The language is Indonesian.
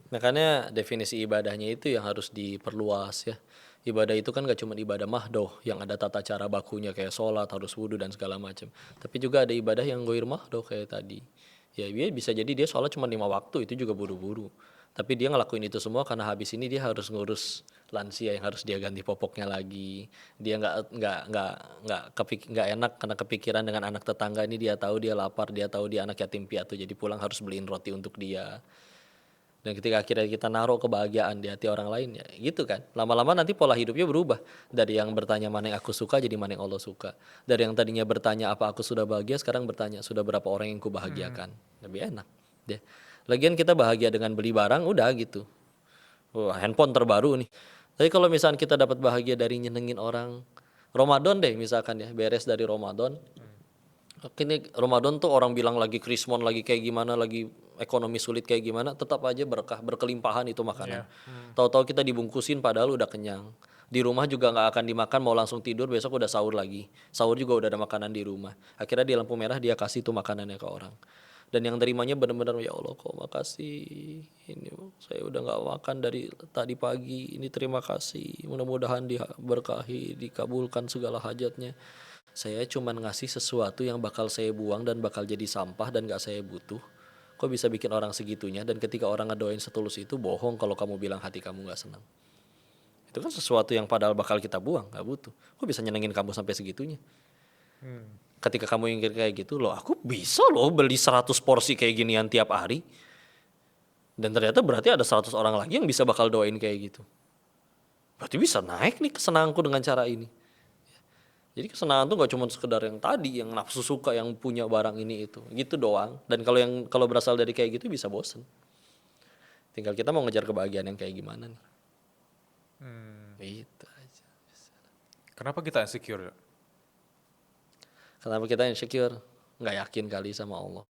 Makanya definisi ibadahnya itu yang harus diperluas ya. Ibadah itu kan gak cuma ibadah mahdoh yang ada tata cara bakunya kayak sholat, harus wudhu dan segala macam. Tapi juga ada ibadah yang goir mahdoh kayak tadi. Ya dia bisa jadi dia sholat cuma 5 waktu itu juga buru-buru. Tapi dia ngelakuin itu semua karena habis ini dia harus ngurus lansia yang harus dia ganti popoknya lagi. Dia nggak enak karena kepikiran dengan anak tetangga ini, dia tahu dia lapar, dia tahu dia anak yatim piatu jadi pulang harus beliin roti untuk dia. Dan ketika akhirnya kita naruh kebahagiaan di hati orang lain ya gitu kan. Lama-lama nanti pola hidupnya berubah. Dari yang bertanya mana yang aku suka jadi mana yang Allah suka. Dari yang tadinya bertanya apa aku sudah bahagia sekarang bertanya sudah berapa orang yang Hmm. kubahagiakan. Lebih enak. Deh. Lagian kita bahagia dengan beli barang udah gitu. Wah, handphone terbaru nih. Tapi kalau misalkan kita dapat bahagia dari nyenengin orang, Ramadan deh misalkan ya, beres dari Ramadan, ini Ramadan tuh orang bilang lagi krismon, lagi kayak gimana, lagi ekonomi sulit kayak gimana, tetap aja berkah, berkelimpahan itu makanan. Iya. Hmm. Tahu-tahu kita dibungkusin padahal udah kenyang. Di rumah juga nggak akan dimakan, mau langsung tidur, besok udah sahur lagi. Sahur juga udah ada makanan di rumah. Akhirnya di lampu merah dia kasih tuh makanannya ke orang. Dan yang terimanya benar-benar ya Allah kok makasih. Ini saya udah nggak makan dari tadi pagi. Ini terima kasih. Mudah-mudahan diberkahi, dikabulkan segala hajatnya. Saya cuman ngasih sesuatu yang bakal saya buang dan bakal jadi sampah dan gak saya butuh. Kok bisa bikin orang segitunya? Dan ketika orang ngedoain setulus itu, bohong kalau kamu bilang hati kamu gak senang. Itu kan sesuatu yang padahal bakal kita buang, gak butuh. Kok bisa nyenengin kamu sampai segitunya? Hmm. Ketika kamu ingin kayak gitu, loh aku bisa loh beli 100 porsi kayak ginian tiap hari. Dan ternyata berarti ada 100 orang lagi yang bisa bakal doain kayak gitu. Berarti bisa naik nih kesenanganku dengan cara ini. Jadi kesenangan tuh gak cuma sekedar yang tadi, yang nafsu suka, yang punya barang ini itu, gitu doang. Dan kalau berasal dari kayak gitu bisa bosen. Tinggal kita mau ngejar kebahagiaan yang kayak gimana nih. Hmm. Gitu aja. Kenapa kita insecure? Kenapa kita insecure? Nggak yakin kali sama Allah.